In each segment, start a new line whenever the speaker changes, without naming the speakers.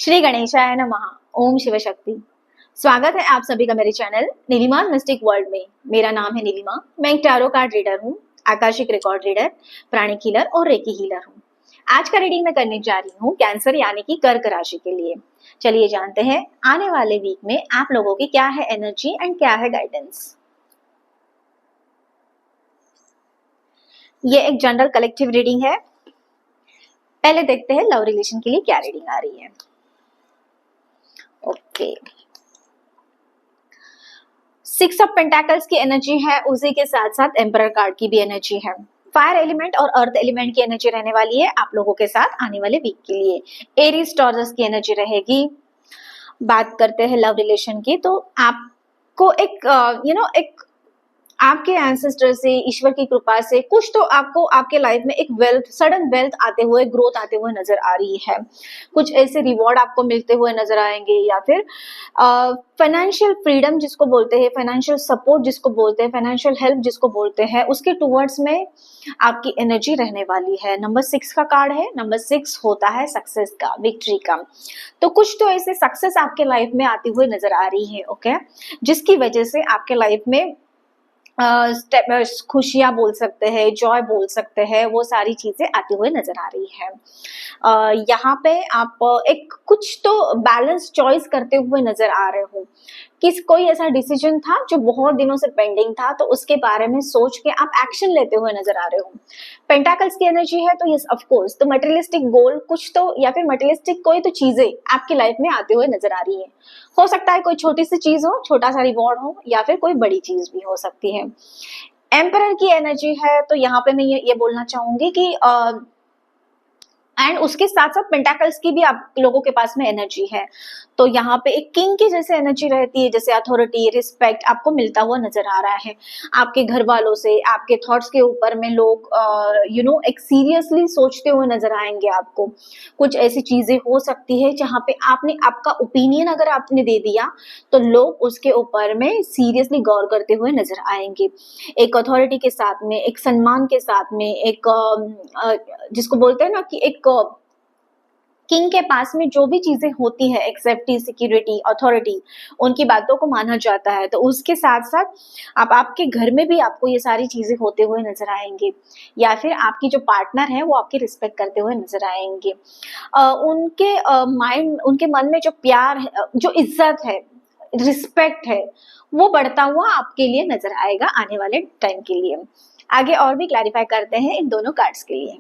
श्री गणेशाय नमः। ओम शिव शक्ति। स्वागत है आप सभी का मेरे चैनल नीलिमा मिस्टिक वर्ल्ड में। मेरा नाम है नीलिमा। मैं एक टैरो कार्ड रीडर हूँ, आकाशिक रिकॉर्ड रीडर, प्राणिक हीलर और रेकी हीलर हूँ। आज का रीडिंग मैं करने जा रही हूँ कैंसर यानी कि कर्क राशि के लिए। चलिए जानते हैं आने वाले वीक में आप लोगों की क्या है एनर्जी एंड क्या है गाइडेंस। ये एक जनरल कलेक्टिव रीडिंग है। पहले देखते हैं लव रिलेशन के लिए क्या रीडिंग आ रही है। ओके, 6 ऑफ पेंटाकल्स की एनर्जी है, उसी के साथ साथ एम्परर कार्ड की भी एनर्जी है। फायर एलिमेंट और अर्थ एलिमेंट की एनर्जी रहने वाली है आप लोगों के साथ आने वाले वीक के लिए। एरीज टॉरस की एनर्जी रहेगी। बात करते हैं लव रिलेशन की, तो आपको एक एक आपके एंसेस्टर से, ईश्वर की कृपा से कुछ तो आपको आपके लाइफ में एक वेल्थ, सडन वेल्थ आते हुए, ग्रोथ आते हुए नजर आ रही है। कुछ ऐसे रिवॉर्ड आपको मिलते हुए नजर आएंगे, या फिर फाइनेंशियल फ्रीडम जिसको बोलते हैं, फाइनेंशियल सपोर्ट जिसको बोलते हैं, फाइनेंशियल हेल्प जिसको बोलते हैं, उसके टुवर्ड्स में आपकी एनर्जी रहने वाली है। नंबर 6 का कार्ड है। नंबर 6 होता है सक्सेस का, विक्ट्री का। तो कुछ तो ऐसे सक्सेस आपके लाइफ में आती हुई नजर आ रही है, ओके, जिसकी वजह से आपके लाइफ में खुशियां बोल सकते हैं, जॉय बोल सकते हैं, वो सारी चीजें आती हुए नजर आ रही है। यहाँ पे आप एक कुछ तो बैलेंस चॉइस करते हुए नजर आ रहे हो। कोई ऐसा डिसीजन था जो बहुत दिनों से पेंडिंग था, तो उसके बारे में सोच के आप एक्शन लेते हुए नजर आ रहे हो। पेंटाकल्स की एनर्जी है, तो यस ऑफ कोर्स, तो मटेरियलिस्टिक गोल कुछ तो, या फिर मटेरियलिस्टिक कोई तो चीजें आपकी लाइफ में आते हुए नजर आ रही है। हो सकता है कोई छोटी सी चीज हो, छोटा सा रिवॉर्ड हो, या फिर कोई बड़ी चीज भी हो सकती है। एम्परर की एनर्जी है, तो यहाँ पे मैं ये बोलना चाहूंगी कि एंड उसके साथ साथ पेंटाकल्स की भी आप लोगों के पास में एनर्जी है। तो यहाँ पे एक किंग की जैसे एनर्जी रहती है, जैसे अथॉरिटी, रिस्पेक्ट आपको मिलता हुआ नजर आ रहा है। आपके घर वालों से, आपके थॉट्स के ऊपर में लोग एक सीरियसली सोचते हुए नजर आएंगे आपको। कुछ ऐसी चीजें हो सकती है जहाँ पे आपने आपका ओपिनियन अगर आपने दे दिया, तो लोग उसके ऊपर में सीरियसली गौर करते हुए नजर आएंगे। एक अथॉरिटी के साथ में, एक सम्मान के साथ में, एक जिसको बोलते हैं ना कि एक किंग के पास में जो भी चीजें होती है, एक सेफ्टी, सिक्योरिटी, अथॉरिटी, उनकी बातों को माना जाता है। तो उसके साथ साथ आपके घर में भी आपको ये सारी चीजें होते हुए नजर आएंगे, या फिर आपकी जो पार्टनर है वो आपकी रिस्पेक्ट करते हुए नजर आएंगे। उनके माइंड, उनके मन में जो प्यार है, जो इज्जत है, रिस्पेक्ट है, वो बढ़ता हुआ आपके लिए नजर आएगा आने वाले टाइम के लिए। आगे और भी क्लैरिफाई करते हैं इन दोनों कार्ड्स के लिए।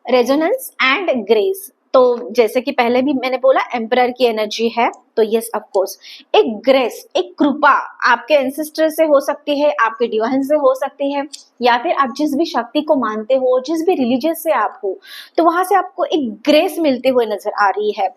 Resonance and grace. तो जैसे कि पहले भी मैंने बोला, एम्परर की एनर्जी है, तो यस ऑफ कोर्स एक ग्रेस, एक कृपा आपके एंसेस्टर से हो सकती है, आपके डिवाइन से हो सकती है, या फिर आप जिस भी शक्ति को मानते हो, जिस भी रिलीजियस से आप हो, तो वहां से आपको एक ग्रेस मिलते हुए नजर आ रही है।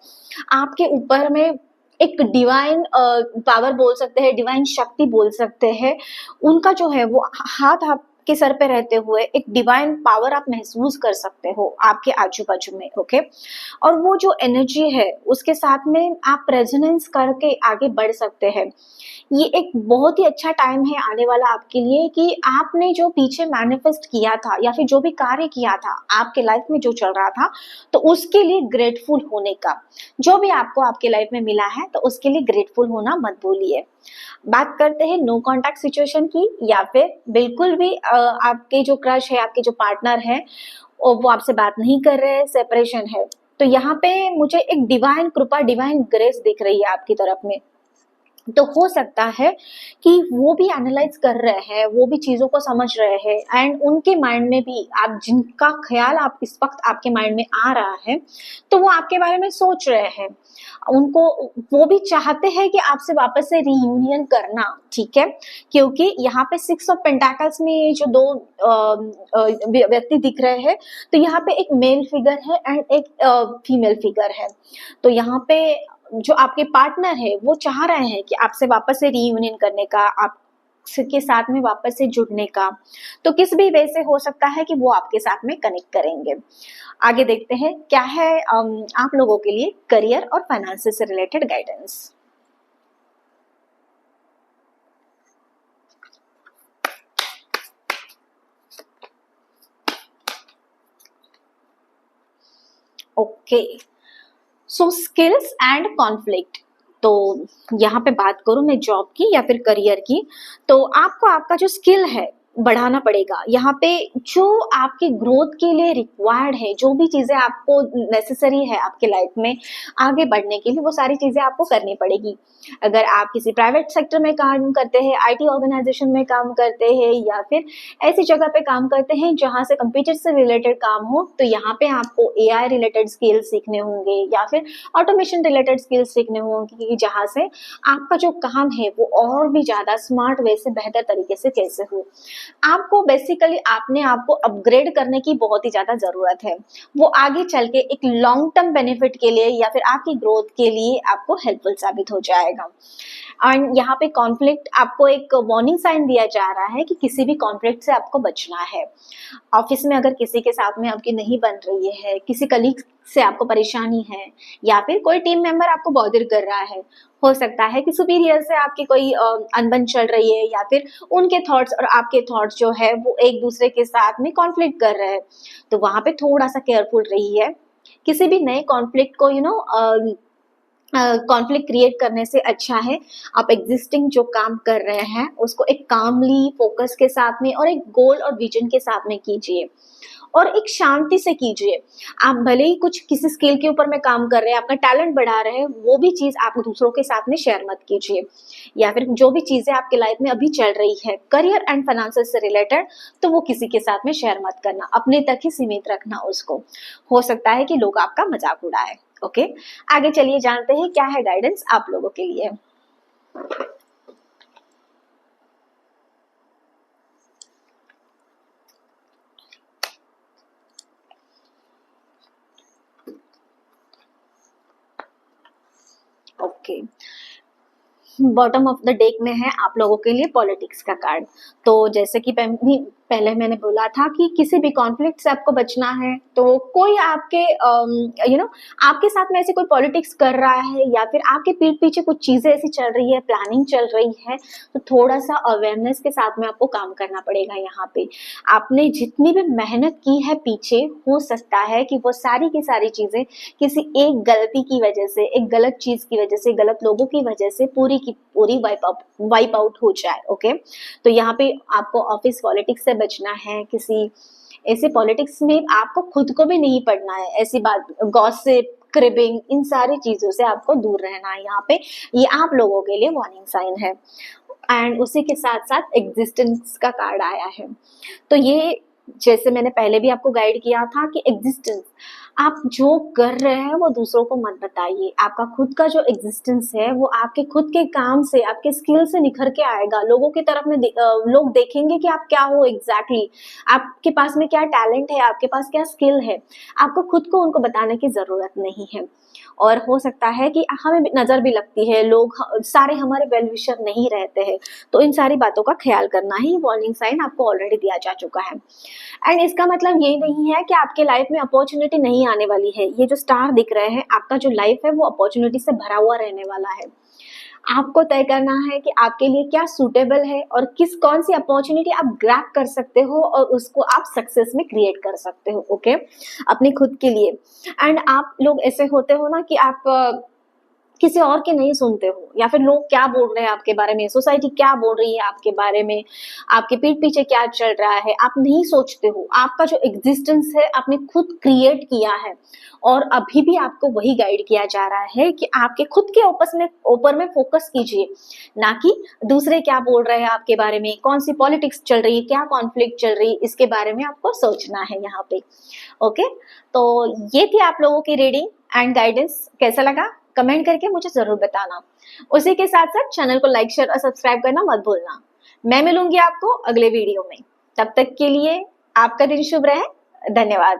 आपके ऊपर में एक डिवाइन पावर बोल सकते हैं, डिवाइन शक्ति बोल सकते हैं, उनका जो है वो हाथ आपके सर पे रहते हुए एक डिवाइन पावर आप महसूस कर सकते हो आपके आजू बाजू में, ओके। और वो जो एनर्जी है उसके साथ में आप रेजोनेंस करके आगे बढ़ सकते हैं। ये एक बहुत ही अच्छा टाइम है आने वाला आपके लिए, कि आपने जो पीछे मैनिफेस्ट किया था, या फिर जो भी कार्य किया था आपके लाइफ में जो चल रहा था, तो उसके लिए ग्रेटफुल होने का, जो भी आपको आपके लाइफ में मिला है, तो उसके लिए ग्रेटफुल होना मत भूलिए। बात करते हैं नो कांटेक्ट सिचुएशन की, या फिर बिल्कुल भी आपके जो क्रश है, आपके जो पार्टनर है, वो आपसे बात नहीं कर रहे हैं, सेपरेशन है, तो यहाँ पे मुझे एक डिवाइन कृपा, डिवाइन ग्रेस दिख रही है आपकी तरफ में। तो हो सकता है कि वो भी एनालाइज कर रहे हैं, वो भी चीजों को समझ रहे हैं, एंड उनके माइंड में भी आप जिनका ख्याल आप इस वक्त आपके माइंड में आ रहा है, तो वो आपके बारे में सोच रहे हैं। उनको, वो भी चाहते हैं कि आपसे वापस से रीयूनियन करना, ठीक है। क्योंकि यहाँ पे 6 ऑफ पेंटाकल्स में जो दो व्यक्ति दिख रहे हैं, तो यहाँ पे एक मेल फिगर है एंड एक फीमेल फिगर है। तो यहाँ पे जो आपके पार्टनर है वो चाह रहे हैं कि आपसे वापस से रीयूनियन करने का, आप के साथ में वापस से जुड़ने का। तो किस भी वे से हो सकता है कि वो आपके साथ में कनेक्ट करेंगे। आगे देखते हैं क्या है आप लोगों के लिए करियर और फाइनेंस से related guidance. Okay, so skills and conflict. तो यहाँ पे बात करूं मैं जॉब की या फिर करियर की, तो आपको आपका जो स्किल है बढ़ाना पड़ेगा। यहाँ पे जो आपके ग्रोथ के लिए रिक्वायर्ड है, जो भी चीजें आपको नेसेसरी है आपके लाइफ में आगे बढ़ने के लिए, वो सारी चीजें आपको करनी पड़ेगी। अगर आप किसी प्राइवेट सेक्टर में काम करते हैं, आईटी ऑर्गेनाइजेशन में काम करते हैं, या फिर ऐसी जगह पे काम करते हैं जहां से कंप्यूटर से रिलेटेड काम हो, तो यहाँ पे आपको एआई रिलेटेड स्किल्स सीखने होंगे या फिर ऑटोमेशन रिलेटेड स्किल्स सीखने होंगे, जहां से आपका जो काम है वो और भी ज्यादा स्मार्ट वे से बेहतर तरीके से कैसे हो। आपको बेसिकली अपने आप को अपग्रेड करने की बहुत ही ज्यादा जरूरत है। वो आगे चल के एक लॉन्ग टर्म बेनिफिट के लिए या फिर आपकी ग्रोथ के लिए आपको हेल्पफुल साबित हो जाएगा। एंड यहाँ पे कॉन्फ्लिक्ट, आपको एक वार्निंग साइन दिया जा रहा है कि किसी भी कॉन्फ्लिक्ट से आपको बचना है। ऑफिस में अगर किसी के साथ में आपकी नहीं बन रही है, किसी कलीग से आपको परेशानी है, या फिर कोई टीम मेंबर आपको बॉदर कर रहा है, हो सकता है कि सुपीरियर से आपकी कोई अनबन चल रही है, या फिर उनके थॉट्स और आपके थॉट्स जो है वो एक दूसरे के साथ में कॉन्फ्लिक्ट कर रहे हैं, तो वहां पे थोड़ा सा केयरफुल रहिए। किसी भी नए कॉन्फ्लिक्ट को कॉन्फ्लिक्ट क्रिएट करने से अच्छा है आप एग्जिस्टिंग जो काम कर रहे हैं उसको एक कामली फोकस के साथ में और एक गोल और विजन के साथ में कीजिए, और एक शांति से कीजिए। आप भले ही कुछ किसी स्किल के ऊपर में काम कर रहे हैं, आपका टैलेंट बढ़ा रहे हैं, वो भी चीज आप दूसरों के साथ में शेयर मत कीजिए। या फिर जो भी चीजें आपके लाइफ में अभी चल रही है करियर एंड फाइनेंस से रिलेटेड, तो वो किसी के साथ में शेयर मत करना, अपने तक ही सीमित रखना उसको। हो सकता है कि लोग आपका मजाक उड़ाए। ओके, आगे चलिए जानते हैं क्या है गाइडेंस आप लोगों के लिए। Okay, bottom of the deck में है आप लोगों के लिए पॉलिटिक्स का कार्ड। तो जैसे कि पहले मैंने बोला था कि किसी भी कॉन्फ्लिक्ट से आपको बचना है, तो कोई आपके आपके साथ में ऐसे कोई पॉलिटिक्स कर रहा है या फिर आपके पीठ पीछे कुछ चीजें ऐसी चल रही है, प्लानिंग चल रही है, तो थोड़ा सा अवेयरनेस के साथ में आपको काम करना पड़ेगा। यहाँ पे आपने जितनी भी मेहनत की है पीछे, हो सकता है कि वो सारी की सारी चीजें किसी एक गलती की वजह से, एक गलत चीज की वजह से, गलत लोगों की वजह से पूरी की पूरी वाइप आउट हो जाए। ओके, तो यहाँ पे आपको ऑफिस पॉलिटिक्स से बचना है। किसी ऐसे पॉलिटिक्स में आपको खुद को भी नहीं पड़ना है, ऐसी बात गॉसिप, क्रिबिंग, इन सारी चीजों से आपको दूर रहना है। यहाँ पे ये आप लोगों के लिए वार्निंग साइन है। एंड उसी के साथ साथ एग्जिस्टेंस का कार्ड आया है। तो ये जैसे मैंने पहले भी आपको गाइड किया था कि एग्जिस्टेंस, आप जो कर रहे हैं वो दूसरों को मत बताइए। आपका खुद का जो एग्जिस्टेंस है वो आपके खुद के काम से, आपके स्किल से निखर के आएगा। लोगों की तरफ में लोग देखेंगे कि आप क्या हो एग्जैक्टली, आपके पास में क्या टैलेंट है, आपके पास क्या स्किल है। आपको खुद को उनको बताने की जरूरत नहीं है। और हो सकता है कि हमें नजर भी लगती है, लोग सारे हमारे वेल विशर नहीं रहते हैं, तो इन सारी बातों का ख्याल करना ही वार्निंग साइन आपको ऑलरेडी दिया जा चुका है। एंड इसका मतलब ये नहीं है कि आपके लाइफ में अपॉर्चुनिटी नहीं आने वाली है। ये जो स्टार दिख रहे हैं, आपका जो लाइफ है वो अपॉर्चुनिटी से भरा हुआ रहने वाला है। आपको तय करना है कि आपके लिए क्या सूटेबल है और कौन सी अपॉर्चुनिटी आप ग्रैब कर सकते हो और उसको आप सक्सेस में क्रिएट कर सकते हो। ओके, अपने खुद के लिए। एंड आप लोग ऐसे होते हो ना कि आप किसी और के नहीं सुनते हो, या फिर लोग क्या बोल रहे हैं आपके बारे में, सोसाइटी क्या बोल रही है आपके बारे में, आपके पीठ पीछे क्या चल रहा है, आप नहीं सोचते हो। आपका जो एग्जिस्टेंस है आपने खुद क्रिएट किया है, और अभी भी आपको वही गाइड किया जा रहा है कि आपके खुद के ऊपर में फोकस कीजिए, ना कि दूसरे क्या बोल रहे हैं आपके बारे में, कौन सी पॉलिटिक्स चल रही है, क्या कॉन्फ्लिक्ट चल रही है, इसके बारे में आपको सोचना है यहाँ पे। ओके, तो ये थी आप लोगों की रीडिंग एंड गाइडेंस। कैसा लगा कमेंट करके मुझे जरूर बताना। उसी के साथ साथ चैनल को लाइक, शेयर और सब्सक्राइब करना मत भूलना। मैं मिलूंगी आपको अगले वीडियो में। तब तक के लिए आपका दिन शुभ रहे। धन्यवाद।